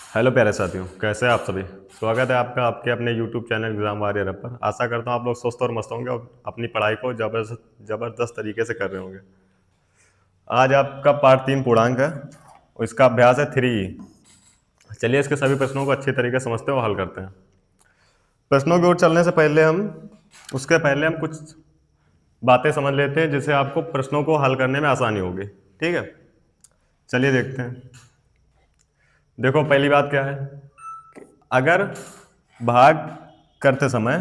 Hello प्यारे साथियों, कैसे हैं आप सभी। स्वागत है आपका आपके अपने यूट्यूब चैनल एग्जाम वॉरियर पर। आशा करता हूँ आप लोग स्वस्थ और मस्त होंगे और अपनी पढ़ाई को जबरदस्त तरीके से कर रहे होंगे। आज आपका पार्ट 3 पूर्णांक है और इसका अभ्यास है 3E। चलिए इसके सभी प्रश्नों को अच्छी तरीके से समझते हैं और हल करते हैं। प्रश्नों की ओर चलने से पहले हम कुछ बातें समझ लेते हैं जिससे आपको प्रश्नों को हल करने में आसानी होगी। ठीक है, चलिए देखते हैं। देखो, पहली बात क्या है कि अगर भाग करते समय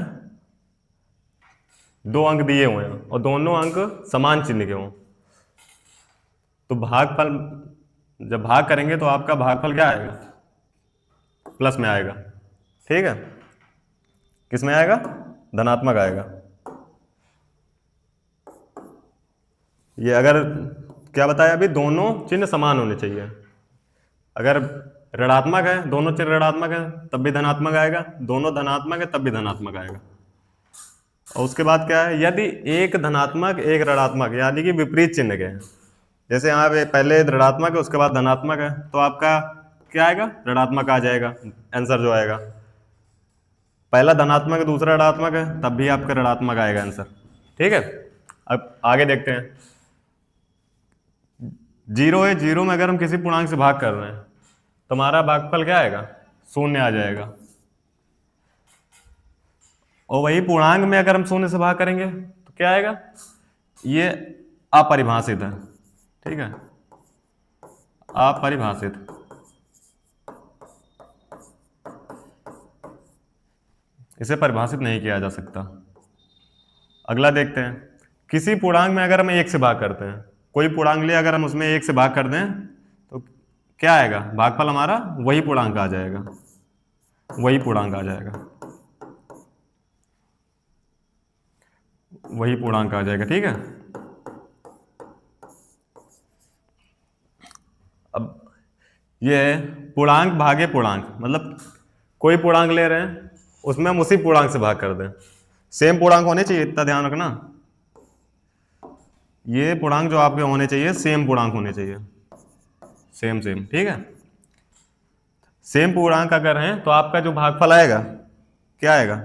दो अंक दिए हुए हैं और दोनों अंक समान चिन्ह के हों तो भागफल, जब भाग करेंगे तो आपका भागफल क्या आएगा? प्लस में आएगा। ठीक है, किस में आएगा? धनात्मक आएगा। ये अगर क्या बताया अभी, दोनों चिन्ह समान होने चाहिए। अगर ऋणात्मक है, दोनों चिन्ह ऋणात्मक है तब भी धनात्मक आएगा, दोनों धनात्मक है तब भी धनात्मक आएगा। और उसके बाद क्या है, यदि एक धनात्मक एक ऋणात्मक यानी कि विपरीत चिन्ह के हैं, जैसे यहाँ पे पहले ऋणात्मक है उसके बाद धनात्मक है, तो आपका क्या आएगा? ऋणात्मक आ जाएगा आंसर जो आएगा। पहला धनात्मक है दूसरा ऋणात्मक है तब भी आपका ऋणात्मक आएगा आंसर। ठीक है, अब आगे देखते हैं। जीरो है, जीरो में अगर हम किसी पूर्णांक से भाग कर रहे हैं तो हमारा भागफल क्या आएगा? शून्य आ जाएगा। और वही पूर्णांक में अगर हम शून्य से भाग करेंगे तो क्या आएगा? ये अपरिभाषित है। ठीक है, अपरिभाषित। इसे परिभाषित नहीं किया जा सकता। अगला देखते हैं। किसी पूर्णांक में अगर हम एक से भाग करते हैं, कोई पूर्णांक ले अगर हम उसमें एक से भाग कर दें तो क्या आएगा? भागफल हमारा वही पूर्णांक आ जाएगा, वही पूर्णांक आ जाएगा, वही पूर्णांक आ जाएगा। ठीक है, अब ये है पूर्णांक भागे पूर्णांक, मतलब कोई पूर्णांक ले रहे हैं उसमें हम उसी पूर्णांक से भाग कर दें। सेम पूर्णांक होने चाहिए, इतना ध्यान रखना। ये पूर्णांक जो आपके होने चाहिए सेम पूर्णांक होने चाहिए, सेम सेम। ठीक है, सेम पूर्णांक अगर हैं तो आपका जो भागफल आएगा क्या आएगा?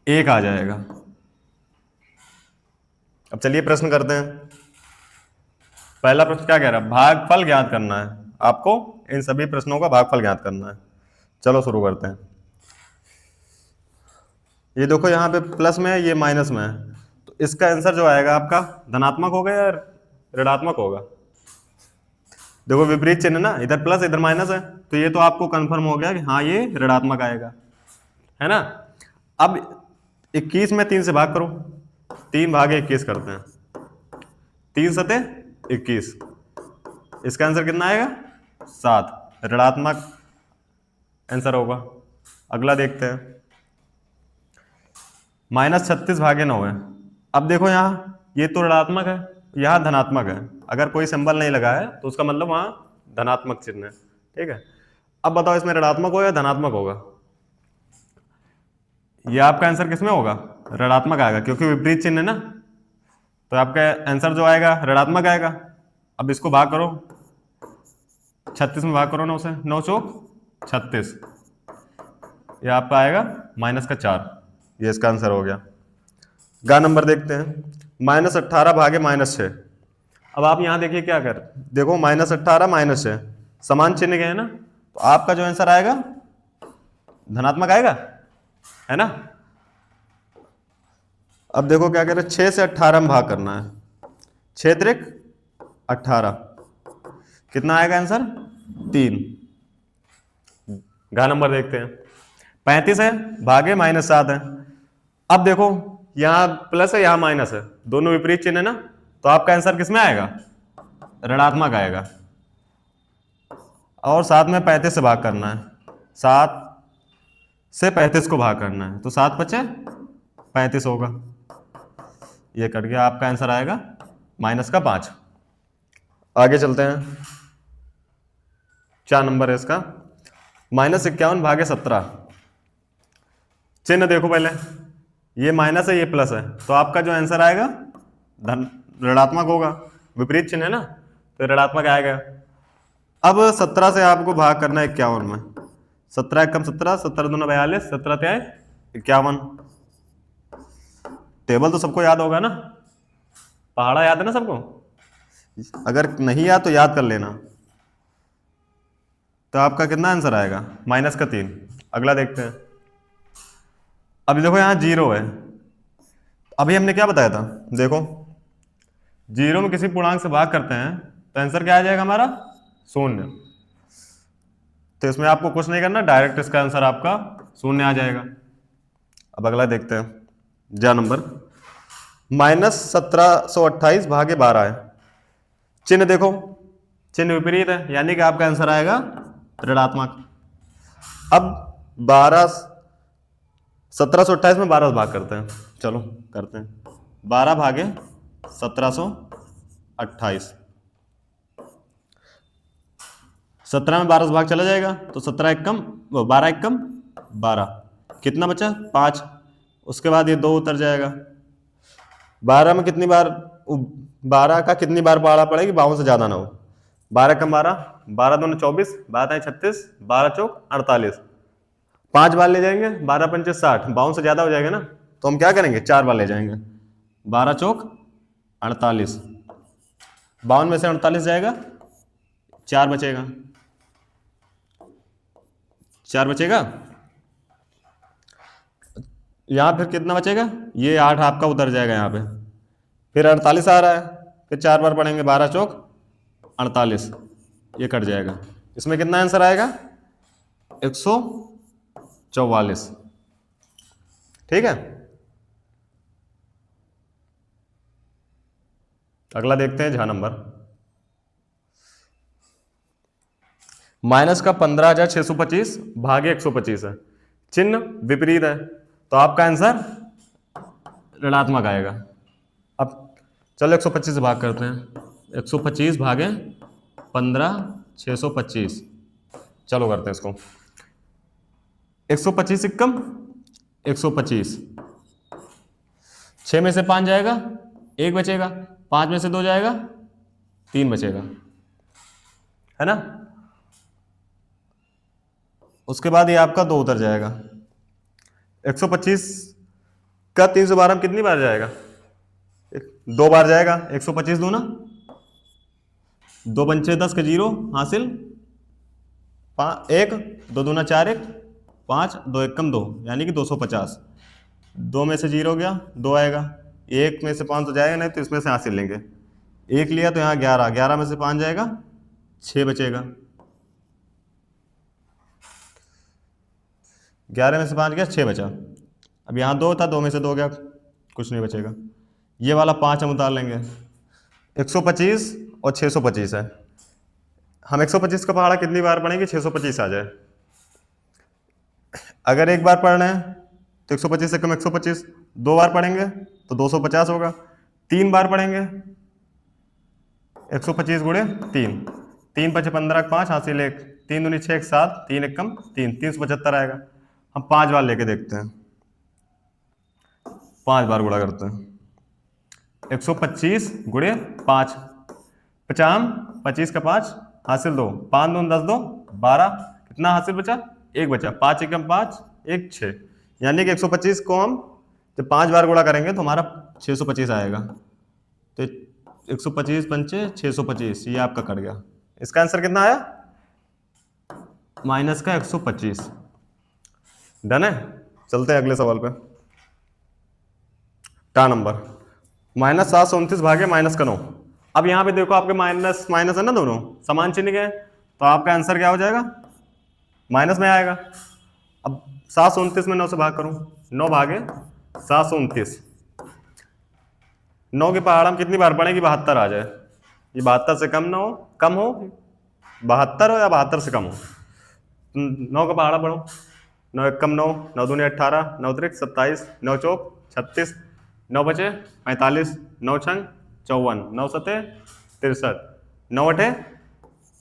एक आ जाएगा। अब चलिए प्रश्न करते हैं। पहला प्रश्न क्या कह रहा है? भागफल ज्ञात करना है आपको, इन सभी प्रश्नों का भागफल ज्ञात करना है। चलो शुरू करते हैं। ये देखो यहाँ पे प्लस में है, ये माइनस में है, तो इसका आंसर जो आएगा आपका धनात्मक होगा या ऋणात्मक होगा? देखो विपरीत चिन्ह ना, इधर प्लस इधर माइनस है, तो ये तो आपको कंफर्म हो गया कि हाँ ये ऋणात्मक आएगा, है ना। अब 21 में 3 से भाग करो, 3 भागे 21 करते हैं, 3 सते 21, इसका आंसर कितना आएगा? 7, ऋणात्मक आंसर होगा। अगला देखते हैं। -36 भागे 9 है। अब देखो यहाँ ये तो ऋणात्मक है, यहाँ धनात्मक है, अगर कोई सिंबल नहीं लगा है तो उसका मतलब वहां धनात्मक चिन्ह है। ठीक है, अब बताओ इसमें ऋणात्मक होगा या धनात्मक होगा? ये आपका आंसर किसमें होगा? ऋणात्मक आएगा, क्योंकि विपरीत चिन्ह है ना, तो आपका आंसर जो आएगा ऋणात्मक आएगा। अब इसको भाग करो, 36 में भाग करो 9 से, 9 चौक 36, ये आपका आएगा -4। ये इसका आंसर हो गया। गा नंबर देखते हैं। -18 भागे -6। अब आप यहां देखिए क्या कर, देखो -18 -6 समान चिन्ह के है ना, तो आपका जो आंसर आएगा धनात्मक आएगा, है ना। अब देखो क्या कह रहे, 6 से 18 में भाग करना है, 6 त्रिक 18, कितना आएगा आंसर? 3। घा नंबर देखते हैं। 35 है भागे -7 है। अब देखो यहां प्लस है यहां माइनस है, दोनों विपरीत चिन्ह है ना, तो आपका आंसर किसमें आएगा? ऋणात्मक आएगा। और 7 में 35 से भाग करना है, 7 से 35 को भाग करना है, तो 7 बचे 35 होगा, ये कट गया, आपका आंसर आएगा -5। आगे चलते हैं। 4 नंबर है इसका। -51 भागे 17। चिन्ह देखो पहले, ये माइनस है ये प्लस है, तो आपका जो आंसर आएगा धन ऋणात्मक होगा, विपरीत चिन्ह है ना, तो ऋणात्मक आएगा। अब 17 से आपको भाग करना है 51 में। 17 एकम 17, 17 दूना 42, 17 त्याय 51। टेबल तो सबको याद होगा ना, पहाड़ा याद है ना सबको? अगर नहीं याद तो याद कर लेना। तो आपका कितना आंसर आएगा? -3। अगला देखते हैं। अभी देखो यहाँ 0 है। अभी हमने क्या बताया था? देखो 0 में किसी पूर्णांक से भाग करते हैं तो आंसर क्या आ जाएगा हमारा? 0। तो इसमें आपको कुछ नहीं करना, डायरेक्ट इसका आंसर आपका 0 आ जाएगा। अब अगला देखते हैं। जा नंबर -1728 भागे 12 है। चिन्ह देखो, चिन्ह विपरीत है, यानी कि आपका आंसर आएगा ऋणात्मक। अब 1728 में 12 भाग करते हैं। चलो करते हैं। 12 भागे 1728। 17 में 12 भाग चला जाएगा तो 17 एकम 12 एकम 12, कितना बचा? 5। उसके बाद ये 2 उतर जाएगा। 12 में कितनी बार 12 का कितनी बार पहाड़ा पड़ेगी? 52 से ज्यादा ना हो। 12 कम 12, 12 दूनी 24, 12 36, 12 चौक 48। 5 बार ले जाएंगे, 12 पंचे 60, 52 से ज्यादा हो जाएगा ना, तो हम क्या करेंगे? 4 बार ले जाएंगे। 12 चौक 48, 52 में से 48 जाएगा, 4 बचेगा, 4 बचेगा। यहां फिर कितना बचेगा? ये 8 आपका उतर जाएगा यहाँ पे। फिर 48 आ रहा है, फिर 4 बार पढ़ेंगे, 12 चौक 48, ये कट जाएगा। इसमें कितना आंसर आएगा? 144। ठीक है। अगला देखते हैं। झा नंबर माइनस का 15,625 भागे 125 है। चिन्ह विपरीत है, तो आपका आंसर ऋणात्मक आएगा। अब चलो 125 से भाग करते हैं। 125 भागे 15,625। चलो करते हैं इसको। 125 एकम 125, 6 में से 5 जाएगा, 1 बचेगा, 5 में से 2 जाएगा, 3 बचेगा, है ना। उसके बाद ये आपका 2 उतर जाएगा। 125 का 312 में कितनी बार जाएगा? 2 बार जाएगा। 125 दूना 2 पंचे 10 के 0 हासिल, 1 2 दूना 4 1 5 2 एकम 2, यानी कि 250। 2 में से 0 गया, 2 आएगा। 1 में से 5 तो जाएगा नहीं, तो इसमें से हासिल लेंगे। 1 लिया तो यहाँ 11, 11 में से 5 जाएगा, 6 बचेगा। 11 में से 5 गया, 6 बचा। अब यहाँ 2 था, 2 में से 2 गया, कुछ नहीं बचेगा। ये वाला 5 हम उतार लेंगे। 125 और 625 है। हम 125 का पहाड़ा कितनी बार पढ़ेंगे? 625 आ जाए। अगर एक बार पढ़ना है तो 125 से कम 125, 2 बार पढ़ेंगे तो 250 होगा। 3 बार पढ़ेंगे 125 गुणे 3, 3 पचे 15 5 हासिल 1, 3 दूनी 6 7, 3 एक कम 3, 375 आएगा। हम 5 बार लेके देखते हैं। 5 बार गुणा करते हैं। 125 गुणे 5, 50, 25 का 5 हासिल 2, 5 दून 10 2 12, कितना हासिल बचा? 1 बचा। 5 एकम 5 1 6, यानी कि 125 को हम जब 5 बार गुणा करेंगे तो हमारा 625 आएगा। तो 125 पंचे 625, ये आपका कट गया। इसका आंसर कितना आया? माइनस का 125। डन है। चलते हैं अगले सवाल पे। टा नंबर -729 भागे -9। अब यहां पे देखो आपके माइनस माइनस है ना, दोनों समान चिन्ह के, तो आपका आंसर क्या हो जाएगा? माइनस में आएगा। अब 729 में 9 से भाग करूं, 9 भागे 729। 9 के पहाड़ हम कितनी बार पढ़ेंगे? 72 आ जाए। ये 72 से कम ना हो, कम हो 72 हो या 72 से कम हो। 9 का पहाड़ा पढ़ो। 9 एक कम 9, 9 दूनी 18, 9 त्रिक 27, 9 चौक 36, 9 बचे 45, 9 छंग 54, 9 सते 63, 9 अठे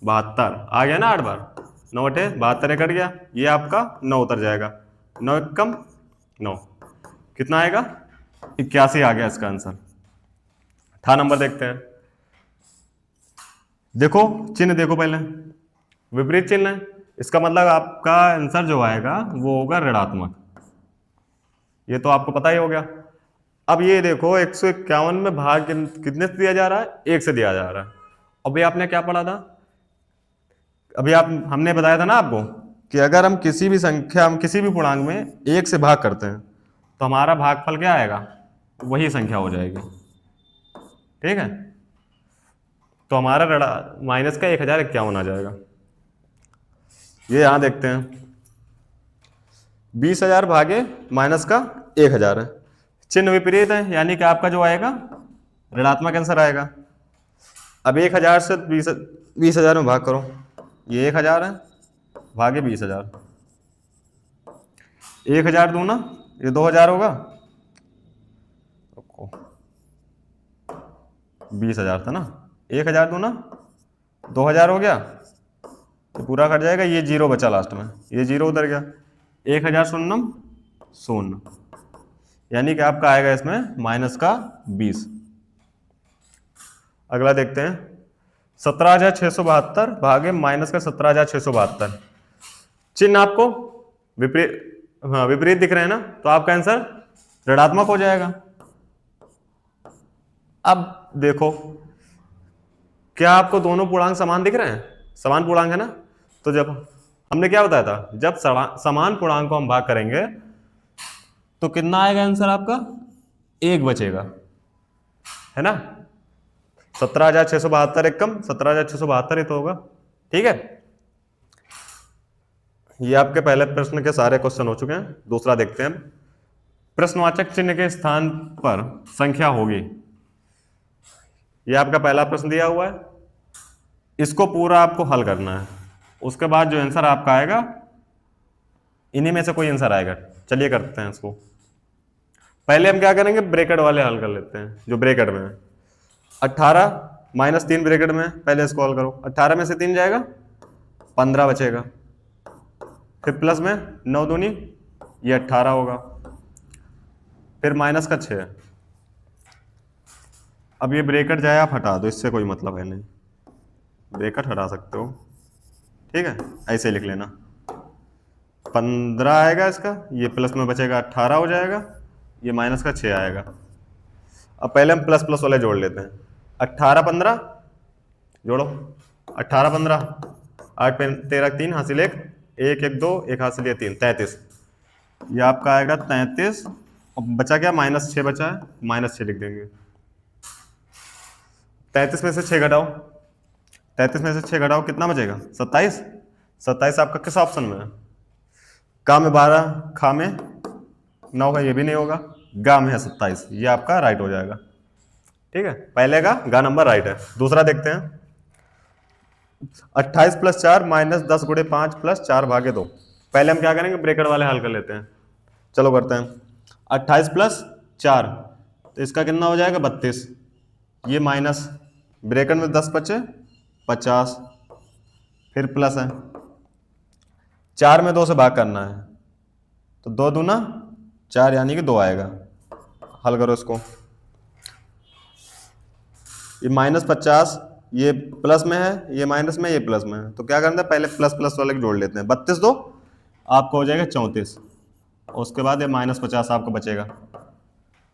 72 आ गया ना 8 बार। 9 अठे 72 कट गया, ये आपका 9 उतर जाएगा। 9 एक कम 9, कितना आएगा? 81 आ गया इसका आंसर। था नंबर देखते हैं। देखो चिन्ह देखो पहले। विपरीत चिन्ह है, इसका मतलब आपका आंसर जो आएगा वो होगा ऋणात्मक। ये तो आपको पता ही हो गया। अब ये देखो 151 में भाग कितने से दिया जा रहा है, 1 से दिया जा रहा है। अभी आपने क्या पढ़ा था, अभी हमने बताया था ना आपको कि अगर हम किसी भी संख्या, हम किसी भी पूर्णांक में 1 से भाग करते हैं तो हमारा भागफल क्या आएगा, वही संख्या हो जाएगी। ठीक है, तो हमारा माइनस का 1051 आ जाएगा। ये यहां देखते हैं, 20,000 भागे माइनस का 1,000 है, चिन्ह विपरीत है, यानी कि आपका जो आएगा ऋणात्मक आंसर आएगा। अब 1,000 से 20,000 में भाग करो, ये 1,000 है भागे 20,000, 1,000 दूना ये 2,000 होगा, 20,000 था ना, 1,000 दूना 2,000 हो गया, तो पूरा कट जाएगा, ये जीरो बचा लास्ट में, ये जीरो उधर गया, 1,000 शून्यम शून्य, यानी कि आपका आएगा इसमें माइनस का 20। अगला देखते हैं, 17,672 भागे माइनस का 17,672, चिन्ह आपको विपरीत, हाँ विपरीत दिख रहे हैं ना, तो आपका आंसर ऋणात्मक हो जाएगा। अब देखो, क्या आपको दोनों पूर्णांक समान दिख रहे हैं, समान पूर्णांक है ना, तो जब हमने क्या बताया था, जब समान पूर्णांक को हम भाग करेंगे तो कितना आएगा आंसर आपका, 1 बचेगा, है ना। 17,672 एक कम 17,672 ही तो होगा। ठीक है, ये आपके पहले प्रश्न के सारे क्वेश्चन हो चुके हैं। दूसरा देखते हैं, प्रश्नवाचक चिन्ह के स्थान पर संख्या होगी, ये आपका पहला प्रश्न दिया हुआ है, इसको पूरा आपको हल करना है, उसके बाद जो आंसर आपका आएगा इन्हीं में से कोई आंसर आएगा। चलिए करते हैं इसको। पहले हम क्या करेंगे, ब्रैकेट वाले हल कर लेते हैं, जो ब्रैकेट में है। 18 माइनस 3 ब्रैकेट में, पहले इसको हल करो, 18 में से 3 जाएगा 15 बचेगा, फिर प्लस में 9 दूनी ये 18 होगा, फिर माइनस का 6। अब ये ब्रैकेट जाए आप हटा दो, इससे कोई मतलब है नहीं, ब्रैकेट हटा सकते हो। ठीक है, ऐसे लिख लेना, 15 आएगा इसका, ये प्लस में बचेगा 18 हो जाएगा, ये माइनस का 6 आएगा। अब पहले हम प्लस प्लस वाले जोड़ लेते हैं, 18 15 जोड़ो, 18 15 8 13 3 हासिल 1 1 1 2 1 हासिल 3 33, ये आपका आएगा 33। अब बचा क्या, माइनस 6 बचा है, माइनस 6 लिख देंगे। 33 में से 6 घटाओ, 33 में से 6 घटाओ कितना बचेगा, 27। 27 आपका किस ऑप्शन में है, का में 12 खा में 9 का, ये भी नहीं होगा, गा में है 27, ये आपका राइट हो जाएगा। ठीक है, पहले का गा नंबर राइट है। दूसरा देखते हैं, 28 + 4 माइनस 10 × 5 + 4 भागे 2। पहले हम क्या करेंगे, ब्रैकेट वाले हल कर लेते हैं, चलो करते हैं। 28 + 4 तो इसका कितना हो जाएगा 32, ये माइनस ब्रैकेट में 10 बचे 50, फिर प्लस है, 4 में 2 से भाग करना है, तो 2 दूना 4 यानी कि 2 आएगा। हल करो इसको, ये -50 ये प्लस में है, ये माइनस में, ये प्लस में है, तो क्या करना है, पहले प्लस प्लस वाले जोड़ लेते हैं। 32 2 आपको हो जाएगा 34, उसके बाद ये -50 आपको बचेगा,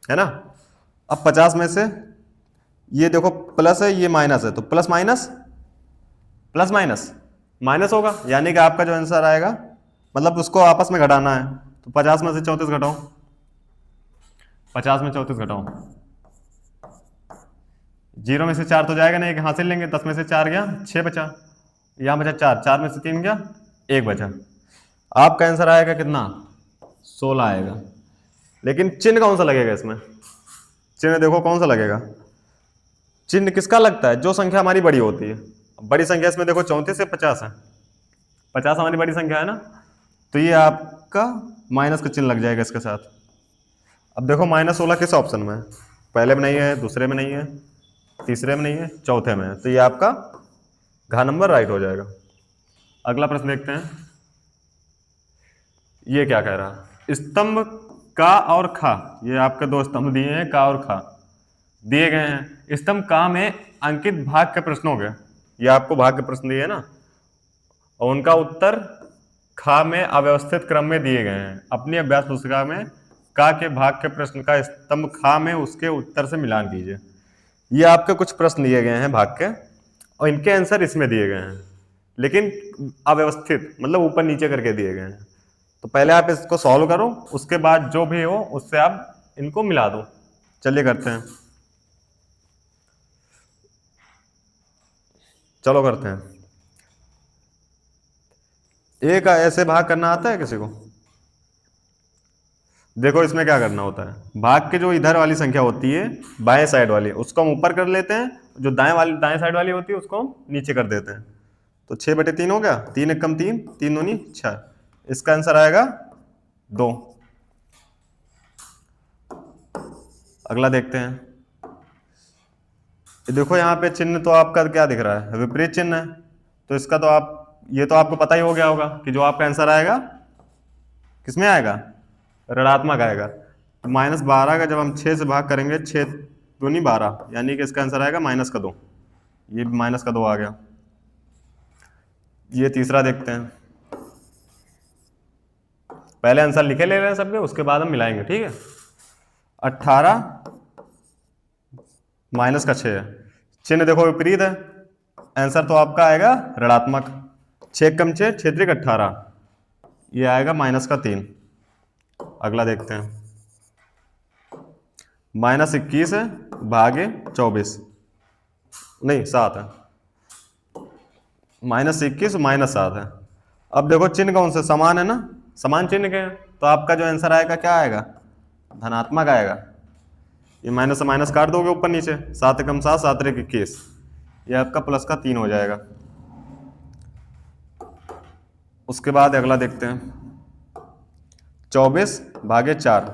है ना। अब 50 में से ये देखो प्लस है, ये माइनस है, तो plus minus plus minus minus होगा, यानी कि आपका जो आंसर आएगा, मतलब उसको आपस में घटाना है, तो 50 में से 34 घटाओ, 50 में 34 घटाओ, 0 में से 4 तो जाएगा नहीं, हासिल लेंगे, 10 में से 4 गया 6 बचा, यहाँ बचा 4, 4 में से 3 गया 1 बचा, आपका आंसर आएगा कितना, 16 आएगा। लेकिन चिन्ह कौन सा लगेगा इसमें, चिन्ह देखो कौन सा लगेगा, चिन्ह किसका लगता है, जो संख्या हमारी बड़ी होती है। बड़ी संख्या इसमें देखो 34 से 50 है, 50 हमारी बड़ी संख्या है ना, तो ये आपका माइनस का चिन्ह लग जाएगा इसके साथ। अब देखो -16 किस ऑप्शन में है, पहले में नहीं है, दूसरे में नहीं है, तीसरे में नहीं है, चौथे में है, तो ये आपका घ नंबर राइट हो जाएगा। अगला प्रश्न देखते हैं, ये क्या कह रहा है, स्तंभ का और खा, ये आपके दो स्तंभ दिए हैं, का और खा दिए गए हैं। स्तंभ का में अंकित भाग के प्रश्न हो गए, ये आपको भाग के प्रश्न दिए है ना, और उनका उत्तर खा में अव्यवस्थित क्रम में दिए गए हैं। अपनी अभ्यास पुस्तिका में का के भाग के प्रश्न का स्तंभ खा में उसके उत्तर से मिलान कीजिए। ये आपके कुछ प्रश्न दिए गए हैं भाग के, और इनके आंसर इसमें दिए गए हैं, लेकिन अव्यवस्थित, मतलब ऊपर नीचे करके दिए गए हैं। तो पहले आप इसको सॉल्व करो, उसके बाद जो भी हो उससे आप इनको मिला दो। चलिए करते हैं, चलो करते हैं। एक ऐसे भाग करना आता है किसी को? देखो इसमें क्या करना होता है, भाग के जो इधर वाली संख्या होती है बाएं साइड वाली, उसको हम ऊपर कर लेते हैं, जो दाएं साइड वाली होती है उसको हम नीचे कर देते हैं। तो 6/3 हो गया, 3 एक कम 3, 3 दूनी 6। इसका आंसर आएगा 2। अगला देखते हैं। ये देखो यहाँ पे चिन्ह तो आपका क्या दिख रहा है, विपरीत चिन्ह है। तो इसका तो ये तो आपको पता ही हो गया होगा कि जो आपका आंसर आएगा किसमें आएगा, ऋणात्मक आएगा। तो -12 का जब हम 6 से भाग करेंगे, 6 दूनी 12, यानी कि इसका आंसर आएगा -2। ये -2 आ गया। ये तीसरा देखते हैं, पहले आंसर लिखे ले रहे हैं सबके, उसके बाद हम मिलाएंगे, ठीक है। 18 -6 है, चिन्ह देखो विपरीत है, आंसर तो आपका आएगा ऋणात्मक। 6 कम 6, 6 18, ये आएगा -3। अगला देखते हैं, -21 है भागे 24, नहीं 7 है, -21 -7 है। अब देखो चिन्ह कौन से समान है ना, समान चिन्ह के हैं, तो आपका जो आंसर आएगा क्या आएगा, धनात्मक आएगा। ये माइनस से माइनस काट दोगे ऊपर नीचे, 7 कम 7, 7 21, ये आपका +3 हो जाएगा। उसके बाद अगला देखते हैं, 24 भागे 4,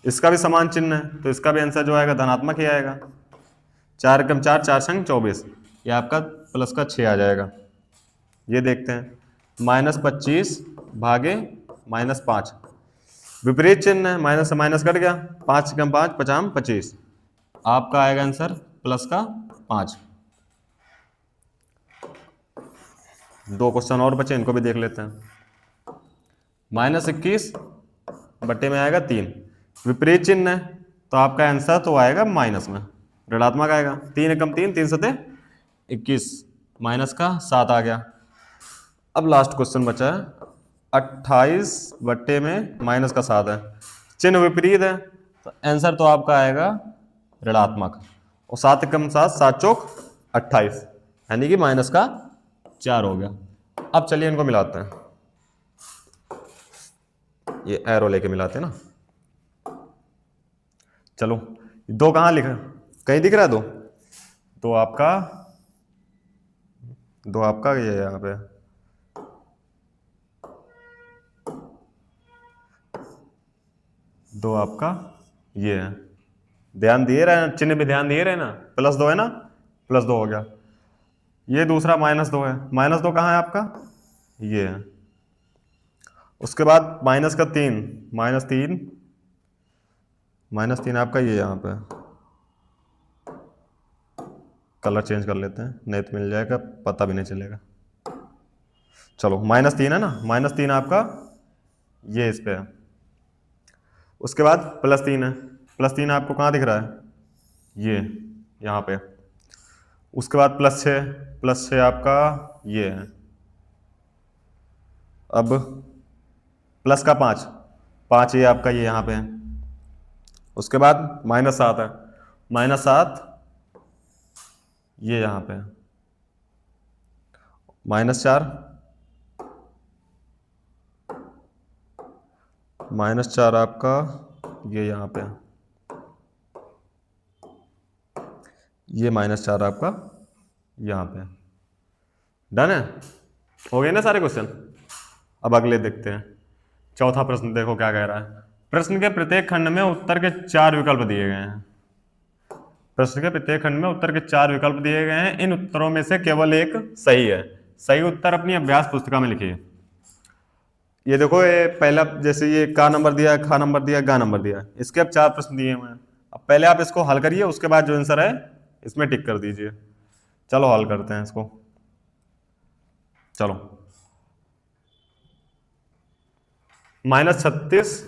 इसका भी समान चिन्ह है, तो इसका भी आंसर जो आएगा धनात्मक ही आएगा। 4 कम 4, 4 संग 24, ये आपका +6 आ जाएगा। ये देखते हैं, -25 भागे -5, विपरीत चिन्ह है, माइनस से माइनस कट गया, 5 कम 5, 5 25, आपका आएगा आंसर +5। 2 क्वेश्चन और बचे, इनको भी देख लेते हैं। -21 बट्टे में आएगा 3, विपरीत चिन्ह है, तो आपका आंसर तो आएगा माइनस में, ऋणात्मक आएगा। 3 कम 3, 3 7 21, -7 आ गया। अब लास्ट क्वेश्चन बचा है, 28 बट्टे में -7 है, चिन्ह विपरीत है, तो आंसर तो आपका आएगा ऋणात्मक। और 7 कम 7, 7 चौक 28, यानी कि -4 हो गया। अब चलिए इनको मिलाते हैं, ये एरो लेके मिलाते हैं ना। चलो 2 कहाँ लिखा, कहीं दिख रहा है 2? तो आपका ये यहाँ पे, दो आपका ये है, ध्यान दिए रहे ना, चिन्ह भी ध्यान दिए रहे ना, +2 है ना, +2 हो गया। ये दूसरा -2 है, -2 कहाँ है आपका, ये है। उसके बाद -3, -3 आपका ये यहाँ पे, कलर चेंज कर लेते हैं, नहीं तो मिल जाएगा, पता भी नहीं चलेगा। चलो -3 है ना, -3 आपका ये इस पे है। उसके बाद +3 है, +3 आपको कहाँ दिख रहा है, ये यहाँ पे। उसके बाद +6 आपका ये है। अब प्लस का 5 ये आपका ये यहाँ पे है। उसके बाद -7 है, -7 ये यहाँ पे है, -4, -4 आपका ये यहाँ पे है, ये -4 आपका यहाँ पे है। डन है, हो गए ना सारे क्वेश्चन। अब अगले देखते हैं, चौथा प्रश्न देखो क्या कह रहा है। प्रश्न के प्रत्येक खंड में उत्तर के 4 विकल्प दिए गए हैं। प्रश्न के प्रत्येक खंड में उत्तर के 4 विकल्प दिए गए हैं, इन उत्तरों में से केवल एक सही है। सही उत्तर अपनी अभ्यास पुस्तिका में लिखिए। ये देखो, ये पहला जैसे ये का नंबर दिया, खा नंबर दिया, गा नंबर दिया, इसके अब 4 प्रश्न दिए हुए हैं। अब पहले आप इसको हल करिए, उसके बाद जो आंसर है इसमें टिक कर दीजिए। चलो हल करते हैं इसको। चलो -36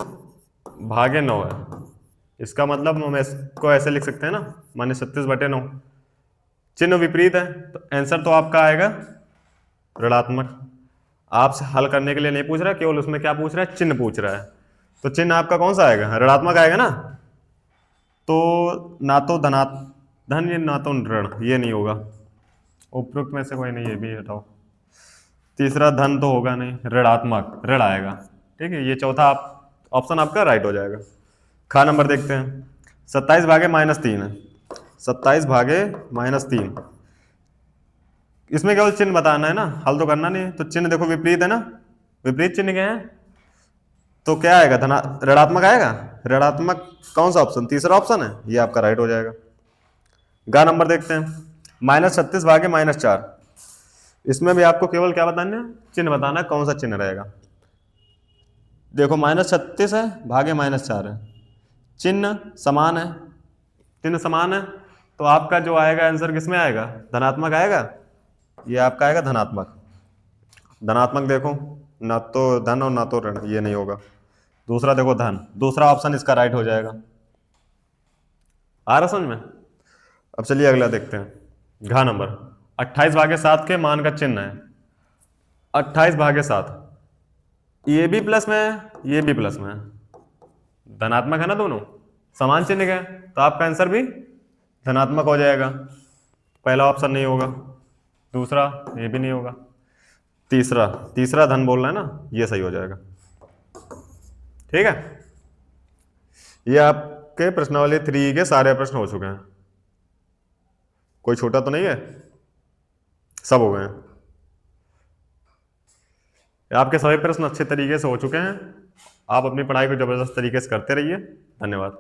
भागे 9 है। इसका मतलब हम इसको ऐसे लिख सकते हैं ना, -36/9। चिन्ह विपरीत है तो आंसर तो आपका आएगा ऋणात्मक। आपसे हल करने के लिए नहीं पूछ रहा, केवल उसमें क्या पूछ रहा है, चिन्ह पूछ रहा है। तो चिन्ह आपका कौन सा आएगा, ऋणात्मक आएगा ना। तो ना तो धन ये ना तो ऋण, ये नहीं होगा। उपरोक्त में से कोई नहीं, ये भी हटाओ। तीसरा धन तो होगा नहीं, ऋणात्मक, ऋण आएगा। ठीक है, ये चौथा ऑप्शन आपका राइट हो जाएगा। खा नंबर देखते हैं। 27 भागे -3 है। 27 भागे -3, इसमें केवल चिन्ह बताना है ना, हल तो करना नहीं। तो चिन्ह देखो विपरीत है ना, विपरीत चिन्ह क्या है, तो क्या आएगा, ऋणात्मक आएगा। ऋणात्मक कौन सा ऑप्शन, तीसरा ऑप्शन है, ये आपका राइट हो जाएगा। गा नंबर देखते हैं। -36 भागे -4, इसमें भी आपको केवल क्या बताना है, चिन्ह बताना है, कौन सा चिन्ह रहेगा। देखो -36 है भागे -4 है, चिन्ह समान है, चिन्ह समान है, तो आपका जो आएगा आंसर किसमें आएगा, धनात्मक आएगा। ये आपका आएगा धनात्मक। धनात्मक देखो, ना तो धन और ना तो ऋण, ये नहीं होगा। दूसरा देखो धन, दूसरा ऑप्शन इसका राइट हो जाएगा। आ रहा समझ में। अब चलिए अगला देखते हैं। घ नंबर 28 भागे 7 के मान का चिन्ह है। 28 भागे 7, ये भी प्लस में है, ये भी प्लस में है, धनात्मक है ना, दोनों समान चिन्ह के, तो आपका आंसर भी धनात्मक हो जाएगा। पहला ऑप्शन नहीं होगा, दूसरा ये भी नहीं होगा, तीसरा, तीसरा धन बोल रहा है ना, ये सही हो जाएगा। ठीक है, ये आपके प्रश्नावली 3 के सारे प्रश्न हो चुके हैं, कोई छोटा तो नहीं है, सब हो गए हैं। आपके सभी प्रश्न अच्छे तरीके से हो चुके हैं। आप अपनी पढ़ाई को जबरदस्त तरीके से करते रहिए। धन्यवाद।